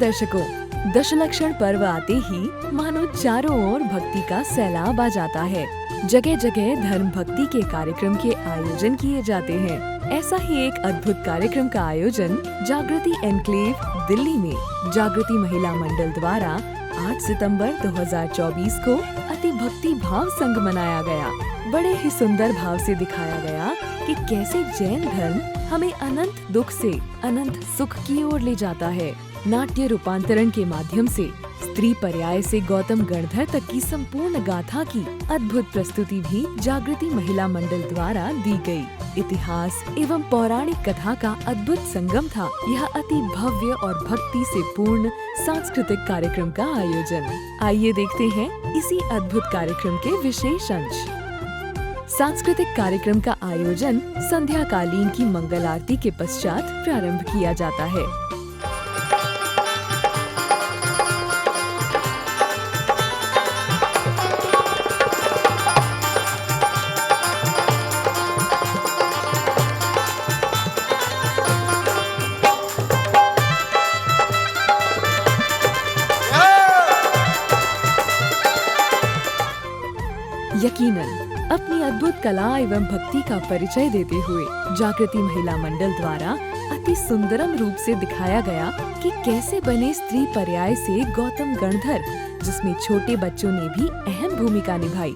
दर्शकों, दशलक्षण पर्व आते ही मानो चारों ओर भक्ति का सैलाब आ जाता है। जगह जगह धर्म भक्ति के कार्यक्रम के आयोजन किए जाते हैं। ऐसा ही एक अद्भुत कार्यक्रम का आयोजन जागृति एनक्लेव दिल्ली में जागृति महिला मंडल द्वारा 8 सितंबर 2024 को अति भक्ति भाव संग मनाया गया। बड़े ही सुंदर भाव से दिखाया गया कि कैसे जैन धर्म हमें अनंत दुख से अनंत सुख की ओर ले जाता है। नाट्य रूपांतरण के माध्यम से स्त्री पर्याय से गौतम गणधर तक की संपूर्ण गाथा की अद्भुत प्रस्तुति भी जागृति महिला मंडल द्वारा दी गई। इतिहास एवं पौराणिक कथा का अद्भुत संगम था यह अति भव्य और भक्ति से पूर्ण सांस्कृतिक कार्यक्रम का आयोजन। आइए देखते हैं इसी अद्भुत कार्यक्रम के विशेष अंश। सांस्कृतिक कार्यक्रम का आयोजन संध्या कालीन की मंगल आरती के पश्चात प्रारंभ किया जाता है। यकीनन अपनी अद्भुत कला एवं भक्ति का परिचय देते हुए जागृति महिला मंडल द्वारा अति सुंदरम रूप से दिखाया गया कि कैसे बने स्त्री पर्याय से गौतम गणधर, जिसमें छोटे बच्चों ने भी अहम भूमिका निभाई।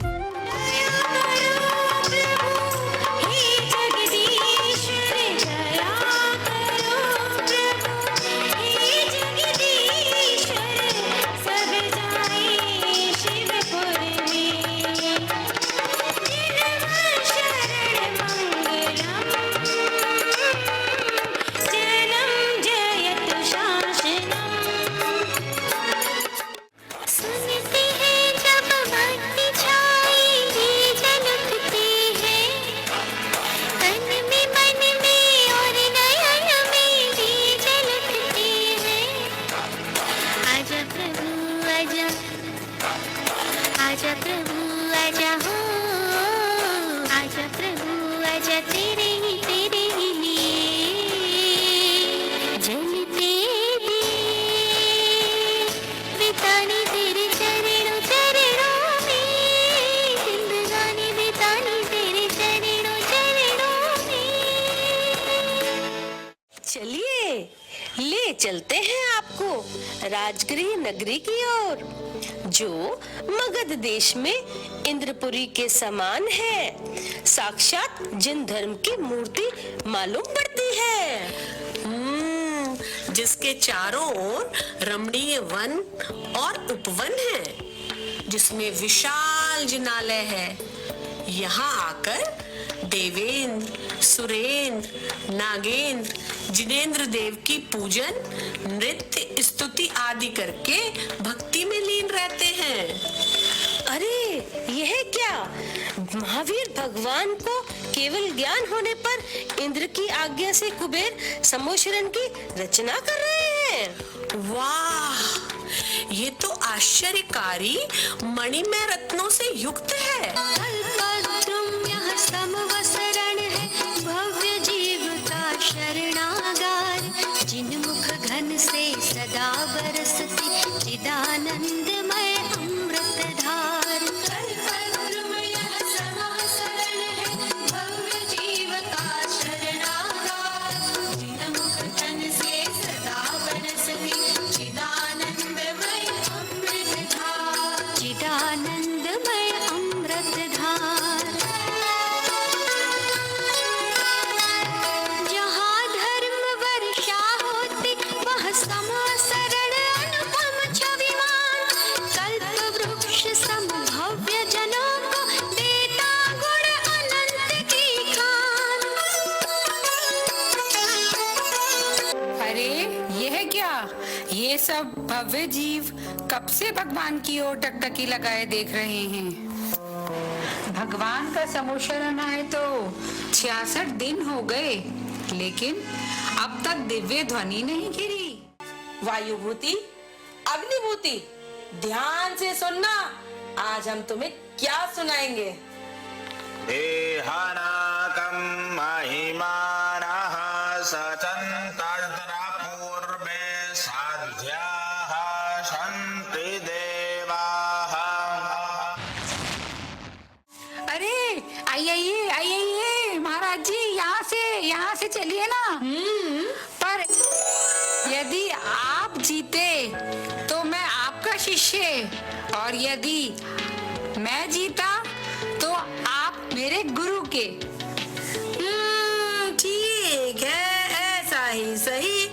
आजा प्रभु आजा हो, आजा प्रभु आजा तेरे ही लिए जलते दिए बिताने तेरे चरणों चरणों में, जिंदगानी बितानी तेरे चरणों चरणों में। चलिए ले चलते हैं आपको राजगृह नगरी की ओर, जो मगध देश में इंद्रपुरी के समान है। साक्षात जिन धर्म की मूर्ति मालूम पड़ती है, जिसके चारों ओर रमणीय वन और उपवन है, जिसमें विशाल जिनालय है। यहाँ आकर देवेंद्र, सुरेंद्र, नागेंद्र, जिनेंद्र देव की पूजन, नृत्य, स्तुति आदि करके भक्ति में लीन रहते हैं। अरे यह क्या, महावीर भगवान को केवल ज्ञान होने पर इंद्र की आज्ञा से कुबेर समोशरण की रचना कर रहे हैं। वाह, ये तो आश्चर्यकारी मणिमय रत्नों से युक्त है। समवसरण है भव्य जीव का शरणागार, जिन मुख घन से सदा बरसती चिदानंदमय अमृत धार। समवसरण है भव्य जीव का शरणागार, जिन मुख घन से सदा बरसती चिदानंदमय अमृत धार, चिदानंदमय अमृत धार। ये सब भव्य जीव कब से भगवान की ओर टकटकी लगाए देख रहे हैं। भगवान का समोशरण आए तो 66 दिन हो गए, लेकिन अब तक दिव्य ध्वनि नहीं गिरी। वायुभूति, अग्निभूति, ध्यान से सुनना, आज हम तुम्हें क्या सुनाएंगे। देहानाकं महिमानः सचन्तं पूर्वे साध्या पश्यन्ति देवाः। अरे आइए महाराज जी, यहाँ से चलिए ना। पर यदि आप जीते तो मैं आपका शिष्य, और यदि मैं जीता तो आप मेरे गुरु के। ठीक है, ऐसा ही सही।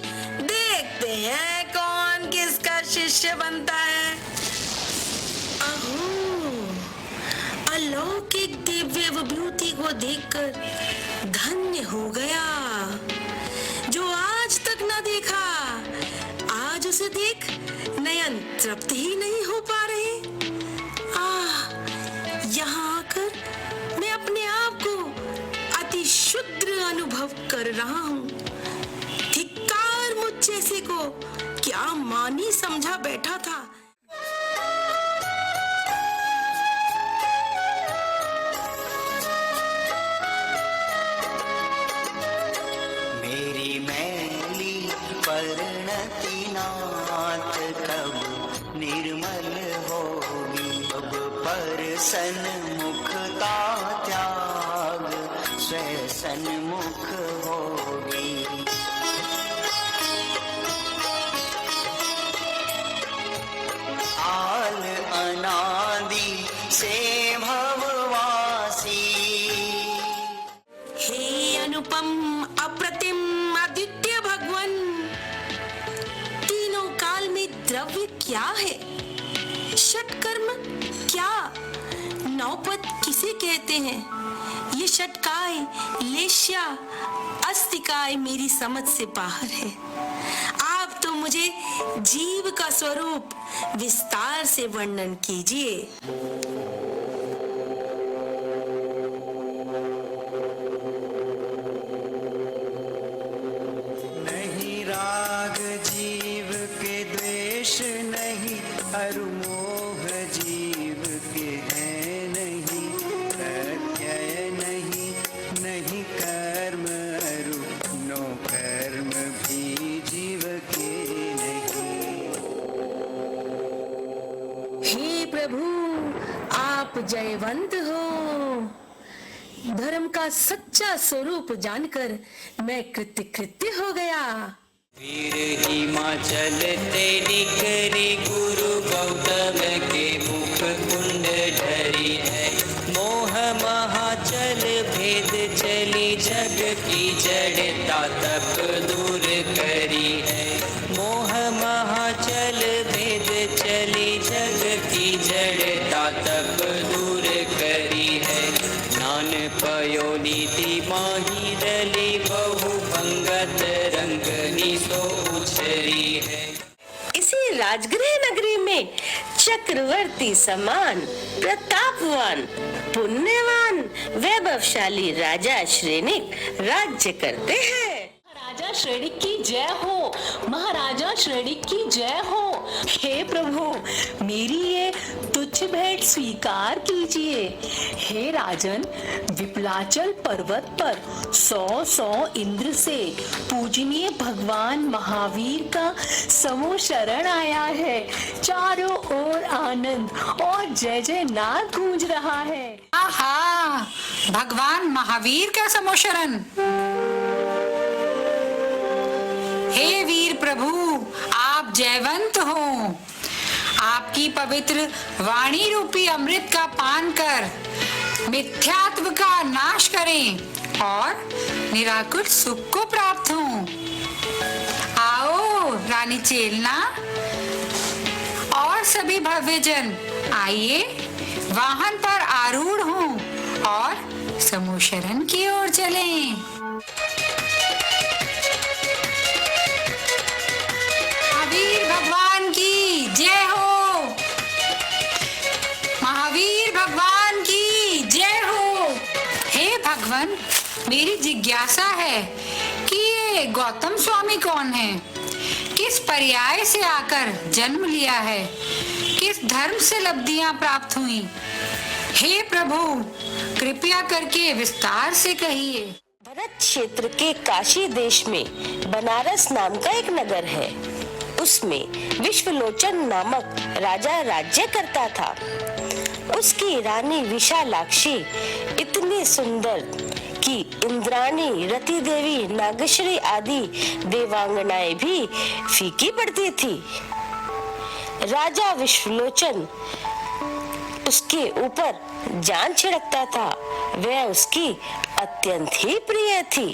देखते हैं कौन किसका शिष्य बनता है। अहो, अलौकिक दिव्य विभूति को देखकर धन्य हो गया। जो आज तक न देखा, आज उसे देख नयन तृप्त ही नहीं हो पा रहे। यहाँ आकर मैं अपने आप को अति शुद्र अनुभव कर रहा हूँ। धिक्कार मुझ जैसे को, क्या मानी समझा बैठा था। मेरी मैली परिणति नाथ कब निर्मल होगी, अब पर सन्मुखता त्याग स्वयं सन्मुख होगी। आल अनादि से भववासी, हे अनुपम अप्रतिम अद्वितीय भगवान, तीनों काल में द्रव्य क्या है, षटकर्म क्या, नौपत किसे कहते हैं, ये षटकाय लेश्या अस्तिकाय मेरी समझ से बाहर है। आप तो मुझे जीव का स्वरूप विस्तार से वर्णन कीजिए। नहीं राग जीव के द्वेष नहीं, अरुमोह जीव के है नहीं, प्रत्यय नहीं, नहीं कर्म अरु, नो कर्म भी जीव के नहीं। हे प्रभु, आप जयवंत हो। धर्म का सच्चा स्वरूप जानकर मैं कृत्य हो गया। वीर हिमाचल ते निकरी, गुरु गौतम के मुख कुंड ढरी है, मोह महाचल भेद चली, जग की जड़ता तप दूर करी है, मोह महाचल भेद चली, जग की जड़ता तप दूर करी है, नान पयो नीति माही रली, बहु पंगत रंगनी सो उछरी है। इसी राजगृह नगरी में चक्रवर्ती समान प्रतापवान पुण्यवान वैभवशाली राजा श्रेणिक राज्य करते हैं। महाराजा श्रेणिक की जय हो, महाराजा श्रेणिक की जय हो। हे प्रभु, मेरी ये तुच्छ भेंट स्वीकार कीजिए। हे राजन, विप्लाचल पर्वत पर 100 इंद्र से पूजनीय भगवान महावीर का समूह शरण आया है। चारों ओर आनंद और जय जय नाद गूंज रहा है। आहा, भगवान महावीर का समूह शरण। हे वीर प्रभु, आप जयवंत हो। आपकी पवित्र वाणी रूपी अमृत का पान कर मिथ्यात्व का नाश करें और निराकुट सुख को प्राप्त हो। आओ रानी चेलना और सभी भव्यजन, आइए वाहन पर आरूढ़ हों और समूह शरण की ओर चलें। महावीर भगवान की जय हो, महावीर भगवान की जय हो। हे भगवान, मेरी जिज्ञासा है कि ये गौतम स्वामी कौन है, किस पर्याय से आकर जन्म लिया है, किस धर्म से लब्धियां प्राप्त हुई। हे प्रभु, कृपया करके विस्तार से कहिए। भरत क्षेत्र के काशी देश में बनारस नाम का एक नगर है। उसमें विश्वलोचन नामक राजा राज्य करता था। उसकी रानी विशालाक्षी इतनी सुंदर कि इंद्राणी, रति देवी, नागश्री आदि देवांगनाएं भी फीकी पड़ती थी। राजा विश्वलोचन उसके ऊपर जान छिड़कता था। वह उसकी अत्यंत ही प्रिय थी।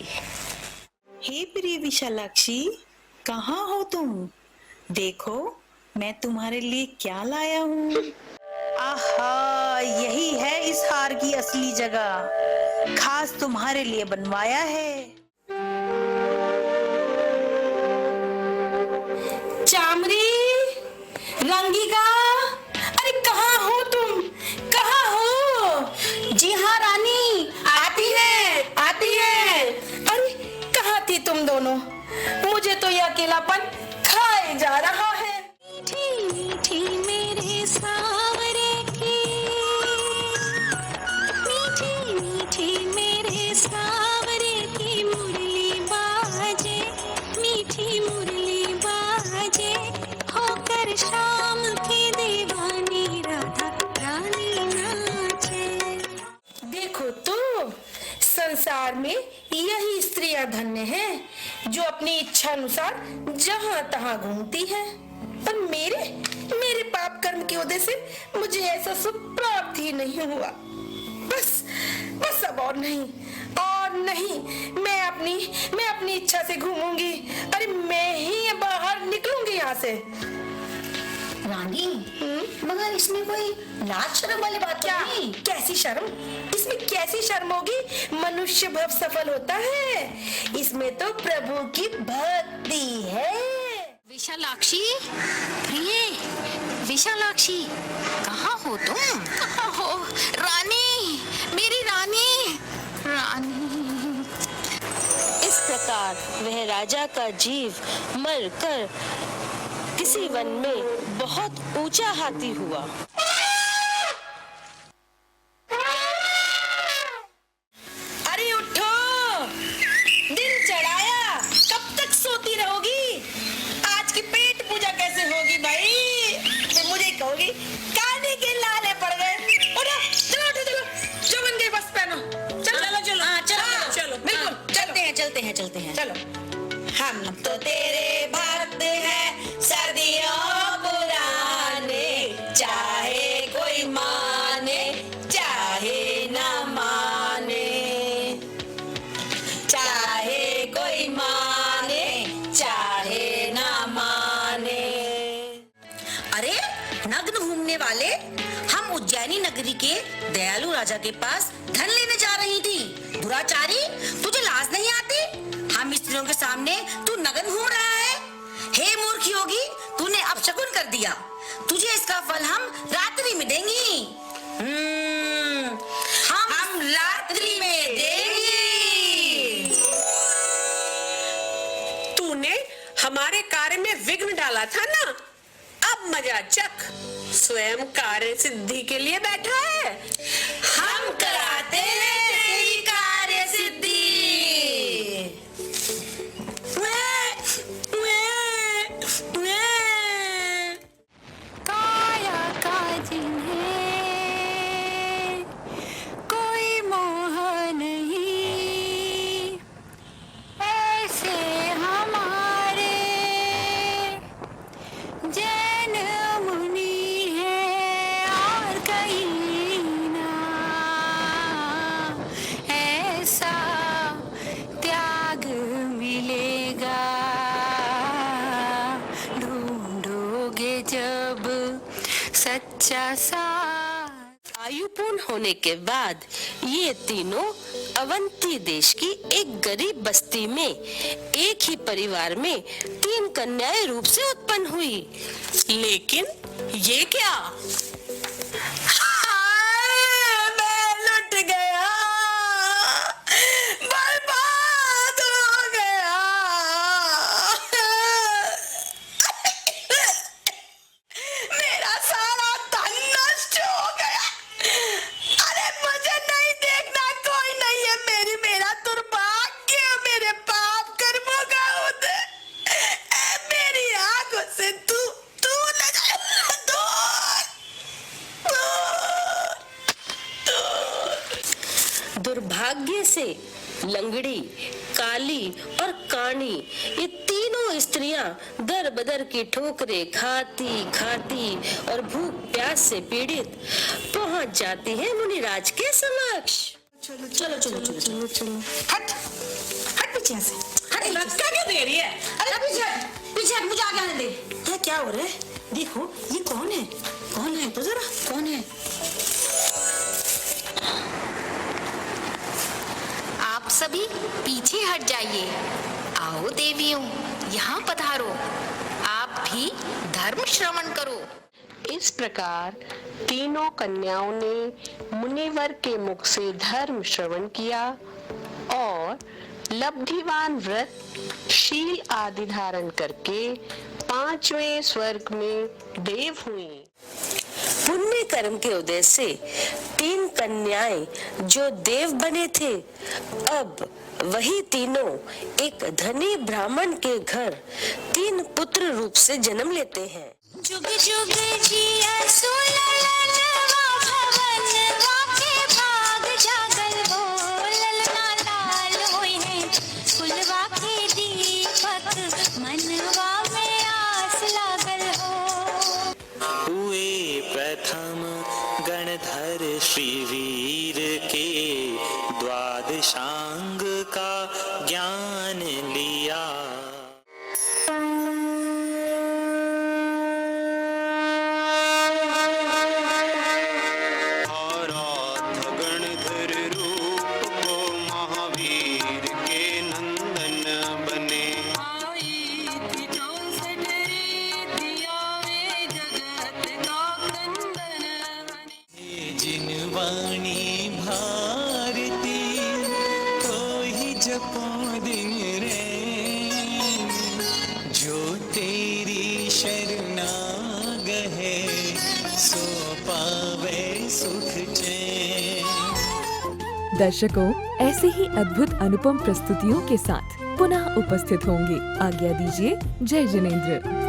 हे प्रिय विशालाक्षी, कहाँ हो तुम? देखो मैं तुम्हारे लिए क्या लाया हूँ। आहा, यही है इस हार की असली जगह, खास तुम्हारे लिए बनवाया है। चामरी, रंगिका, अरे कहाँ हो तुम? कहाँ हो? जी हाँ रानी, आती है। अरे कहाँ थी तुम दोनों? मुझे तो यह अकेलापन खाए जा रहा है। मीठी मीठी मेरे सावरे की, मीठी मीठी मेरे सावरे की मुरली बाजे, मीठी मुरली बाजे, होकर शाम की दीवानी राधा रानी नाचे। देखो तो संसार में यही स्त्रियां धन्य हैं जो अपनी इच्छा अनुसार जहां तहां घूमती हैं। पर मेरे पाप कर्म की वजह से मुझे ऐसा सुख प्राप्त ही नहीं हुआ। बस अब और नहीं मैं अपनी इच्छा से घूमूंगी। अरे मैं ही बाहर निकलूंगी यहाँ से। रानी, मगर इसमें कोई लाज शर्म वाली बात क्या? नहीं। कैसी शर्म? इसमें कैसी शर्म होगी? मनुष्य भव सफल होता है, इसमें तो प्रभु की भक्ति है। विशालाक्षी, प्रिय विशालाक्षी, कहाँ हो तुम? कहाँ हो? रानी, मेरी रानी। इस प्रकार वह राजा का जीव मर कर किसी वन में बहुत ऊंचा हाथी हुआ। अरे उठो, दिन चढ़ाया, कब तक सोती रहोगी? आज की पेट पूजा कैसे होगी भाई? फिर मुझे कहोगी काने के लाले पड़ गए। उठो, चलो, जो बन गई बस पहनो। चलो। हाँ, चलो, बिल्कुल, चलते हैं। चलो। हम तो तेरे भक्त हैं सदियों पुराने, चाहे कोई माने चाहे ना माने, चाहे कोई माने चाहे ना माने। अरे नग्न घूमने वाले, हम उज्जैनी नगरी के दयालु राजा के पास धन लेने जा रही थी। दुराचारी, तुझे लाज नहीं आती? हम स्त्रियों के सामने तू नग्न घूम रहा है। हे मूर्ख योगी, तूने अपशकुन कर दिया। तुझे इसका फल हम रात्रि में देंगी। हम रात्रि में देंगी। तूने हमारे कार्य में विघ्न डाला था ना, अब मजा चख। स्वयं कार्य सिद्धि के लिए बैठा है। हम कराते हैं तेरी कार्य सिद्धि। काया काज है, कोई मोह नहीं, ऐसे हमारे जैन मुनि है और कहीं ना, ऐसा त्याग मिलेगा ढूंढोगे जब सच्चा साथ। आयु पूर्ण होने के बाद ये तीनों अवंती देश की एक गरीब बस्ती में एक ही परिवार में 3 कन्याएं रूप से उत्पन्न हुई। लेकिन ये क्या? मैं लुट गया, बर्बाद हो गया। मेरा सारा धन नष्ट हो गया। अरे मुझे नहीं देखना, कोई नहीं है। मेरा दुर्भाग्य, मेरे पाप कर्मों का उदय मेरी आंखों से भाग्य से लंगड़ी, काली और काणी ये तीनों स्त्रियां दर बदर की ठोकरें खाती खाती और भूख प्यास से पीड़ित पहुंच जाती हैं मुनिराज के समक्ष। चलो चलो चलो चलो चलो चलो हट हट पीछे से हट। धक्का क्यों दे रही है? अरे पीछे पीछे मुझे आगे आने दे। ये क्या हो रहा है? देखो ये कौन है? कौन है तो जरा कौन है? आप सभी पीछे हट जाइए। आओ देवियों, यहाँ पधारो। आप भी धर्म श्रवण करो। इस प्रकार तीनों कन्याओं ने मुनिवर के मुख से धर्म श्रवण किया और लब्धिवान व्रत, शील आदि धारण करके 5वें स्वर्ग में देव हुई। पुण्य कर्म के उदय से 3 कन्याएं जो देव बने थे, अब वही तीनों एक धनी ब्राह्मण के घर 3 पुत्र रूप से जन्म लेते हैं। जुग जुग जिया सुललनवा भवनवा के भाग जागल हो। ललना लाल होई है फुलवा के दीपक, मनवा में आस लागल हो। हुए प्रथम गणधर श्रीवीर के, द्वादशांग का ज्ञान लिया। गणधर रूप को महावीर के नंदन बने। जिन वाणी भारती कोई जपो दिन रैन, जो तेरी शरणाग है सो पावे सुख चैन। दर्शकों, ऐसे ही अद्भुत अनुपम प्रस्तुतियों के साथ पुनः उपस्थित होंगे। आज्ञा दीजिए। जय जिनेंद्र।